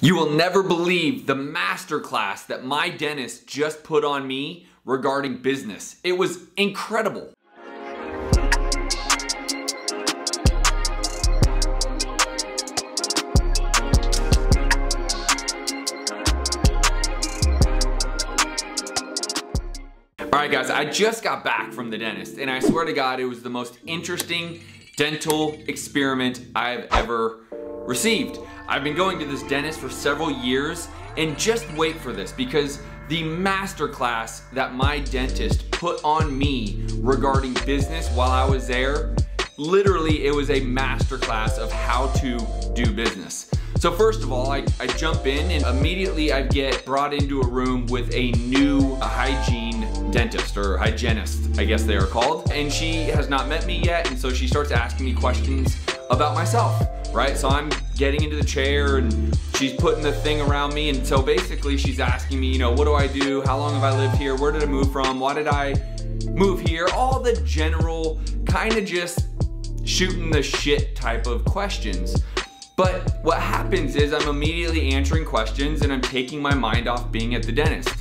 You will never believe the masterclass that my dentist just put on me regarding business. It was incredible. Alright guys, I just got back from the dentist and I swear to God it was the most interesting dental experiment I've ever received. I've been going to this dentist for several years, and just wait for this, because the masterclass that my dentist put on me regarding business while I was there, literally it was a masterclass of how to do business. So first of all, I jump in and immediately I get brought into a room with a new hygiene dentist, or hygienist, I guess they are called. And she has not met me yet, and so she starts asking me questions about myself, right? So I'm getting into the chair and she's putting the thing around me, and so basically she's asking me, you know, what do I do? How long have I lived here? Where did I move from? Why did I move here? All the general kind of just shooting the shit type of questions. But what happens is I'm immediately answering questions and I'm taking my mind off being at the dentist.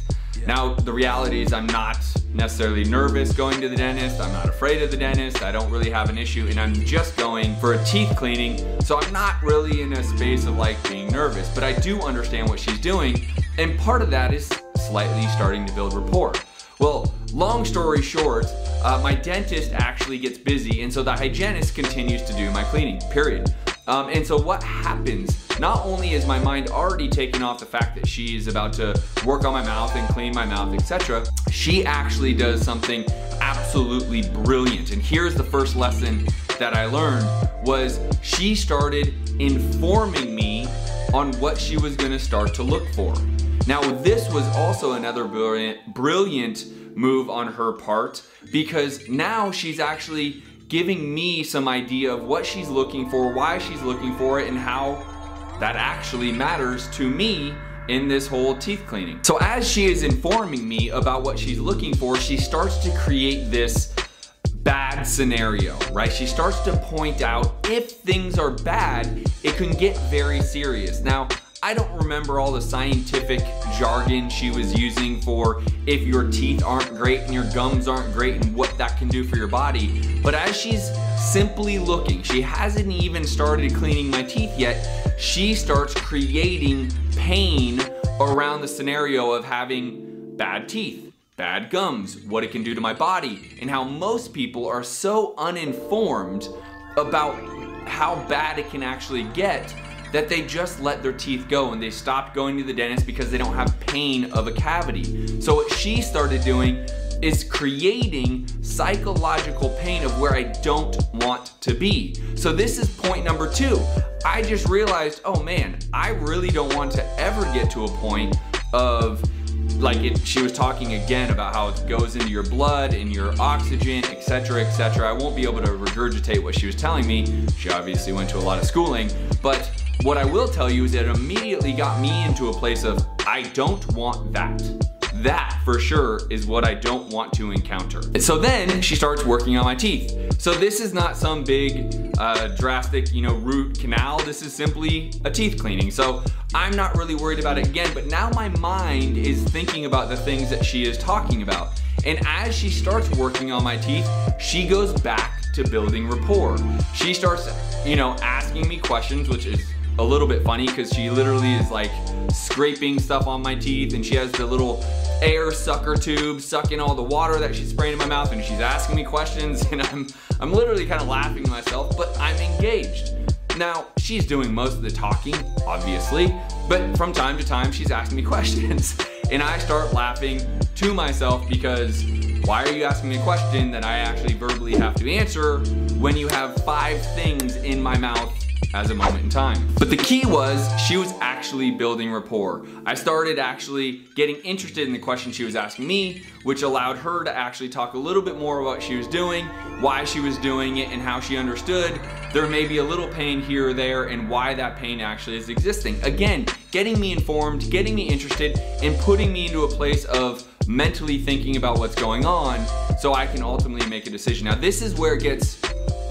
Now, the reality is I'm not necessarily nervous going to the dentist. I'm not afraid of the dentist. I don't really have an issue, and I'm just going for a teeth cleaning. So I'm not really in a space of like being nervous, but I do understand what she's doing. And part of that is slightly starting to build rapport. Well, long story short, my dentist actually gets busy, and so the hygienist continues to do my cleaning, period. And so what happens, not only is my mind already taken off the fact that she is about to work on my mouth and clean my mouth, etc., she actually does something absolutely brilliant. And here's the first lesson that I learned, was she started informing me on what she was gonna start to look for. Now, this was also another brilliant move on her part, because now she's actually giving me some idea of what she's looking for, why she's looking for it, and how that actually matters to me in this whole teeth cleaning. So as she is informing me about what she's looking for, she starts to create this bad scenario, right? She starts to point out if things are bad, it can get very serious. Now, I don't remember all the scientific jargon she was using for if your teeth aren't great and your gums aren't great and what that can do for your body. But as she's simply looking, she hasn't even started cleaning my teeth yet, she starts creating pain around the scenario of having bad teeth, bad gums, what it can do to my body, and how most people are so uninformed about how bad it can actually get that they just let their teeth go and they stop going to the dentist because they don't have pain of a cavity. So what she started doing is creating psychological pain of where I don't want to be. So this is point number 2. I just realized, oh man, I really don't want to ever get to a point of she was talking again about how it goes into your blood and your oxygen, etc., etc. I won't be able to regurgitate what she was telling me. She obviously went to a lot of schooling, but what I will tell you is that it immediately got me into a place of, I don't want that. That for sure is what I don't want to encounter. So then she starts working on my teeth. So this is not some big drastic, root canal. This is simply a teeth cleaning. So I'm not really worried about it again, but now my mind is thinking about the things that she is talking about. And as she starts working on my teeth, she goes back to building rapport. She starts, asking me questions, which is a little bit funny because she literally is like scraping stuff on my teeth, and she has the little air sucker tube sucking all the water that she's spraying in my mouth, and she's asking me questions, and I'm literally kind of laughing to myself, but I'm engaged. Now, she's doing most of the talking, obviously, but from time to time she's asking me questions, and I start laughing to myself because why are you asking me a question that I actually verbally have to answer when you have 5 things in my mouth as a moment in time? But the key was she was actually building rapport. I started actually getting interested in the question she was asking me, which allowed her to actually talk a little bit more about what she was doing, why she was doing it, and how she understood there may be a little pain here or there and why that pain actually is existing. Again, getting me informed, getting me interested, and putting me into a place of mentally thinking about what's going on so I can ultimately make a decision. Now this is where it gets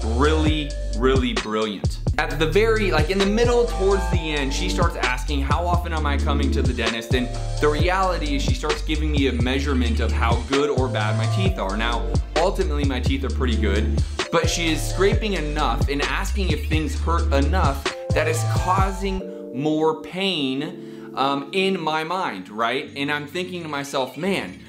really, really brilliant. at the very, like in the middle towards the end, she starts asking, how often am I coming to the dentist? And the reality is she starts giving me a measurement of how good or bad my teeth are. Now, ultimately my teeth are pretty good, but she is scraping enough and asking if things hurt enough that is causing more pain in my mind, right? And I'm thinking to myself, man,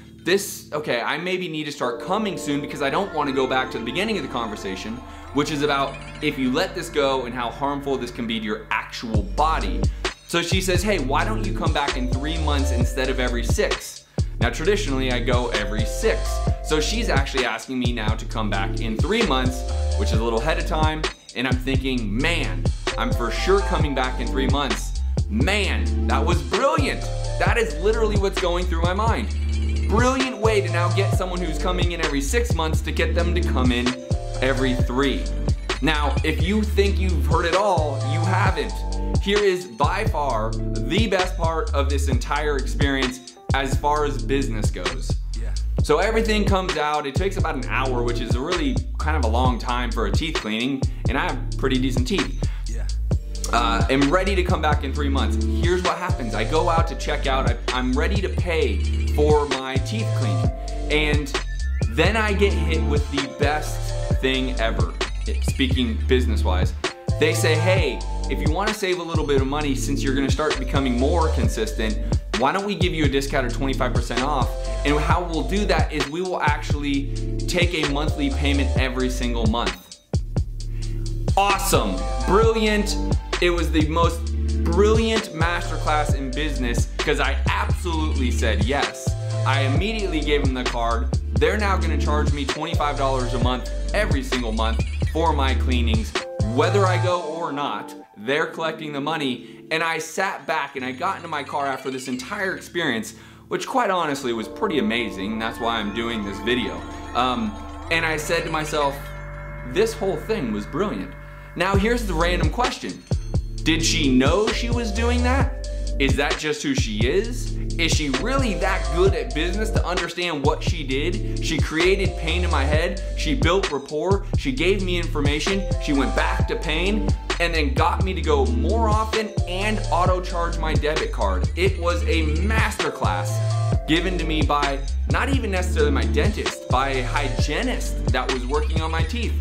okay, I maybe need to start coming soon because I don't want to go back to the beginning of the conversation, which is about if you let this go and how harmful this can be to your actual body. So she says, hey, why don't you come back in 3 months instead of every 6? Now, traditionally I go every 6. So she's actually asking me now to come back in 3 months, which is a little ahead of time. And I'm thinking, man, I'm for sure coming back in 3 months. Man, that was brilliant. That is literally what's going through my mind. Brilliant way to now get someone who's coming in every 6 months to get them to come in every 3. Now, if you think you've heard it all, you haven't. Here is by far the best part of this entire experience as far as business goes. So everything comes out, it takes about an hour, which is a really kind of a long time for a teeth cleaning, and I have pretty decent teeth. I'm ready to come back in 3 months. Here's what happens. I go out to check out. I'm ready to pay for my teeth cleaning. And then I get hit with the best thing ever, speaking business-wise. They say, hey, if you want to save a little bit of money since you're going to start becoming more consistent, why don't we give you a discount of 25% off? And how we'll do that is we will actually take a monthly payment every single month. Awesome, brilliant. It was the most brilliant masterclass in business because I absolutely said yes. I immediately gave them the card. They're now gonna charge me $25 a month, every single month, for my cleanings. Whether I go or not, they're collecting the money. And I sat back and I got into my car after this entire experience, which quite honestly was pretty amazing. That's why I'm doing this video. And I said to myself, this whole thing was brilliant. Now here's the random question. Did she know she was doing that? Is that just who she is? Is she really that good at business to understand what she did? She created pain in my head. She built rapport. She gave me information. She went back to pain and then got me to go more often and auto charge my debit card. It was a masterclass given to me by not even necessarily my dentist, by a hygienist that was working on my teeth.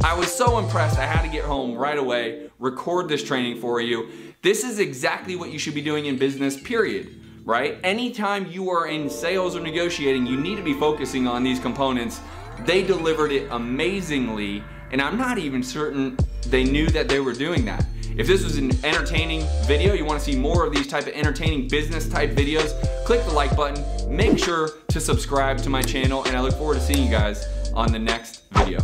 I was so impressed, I had to get home right away, record this training for you. This is exactly what you should be doing in business, period, right? Anytime you are in sales or negotiating, you need to be focusing on these components. They delivered it amazingly, and I'm not even certain they knew that they were doing that. If this was an entertaining video, you want to see more of these type of entertaining business type videos, click the like button, make sure to subscribe to my channel, and I look forward to seeing you guys on the next video.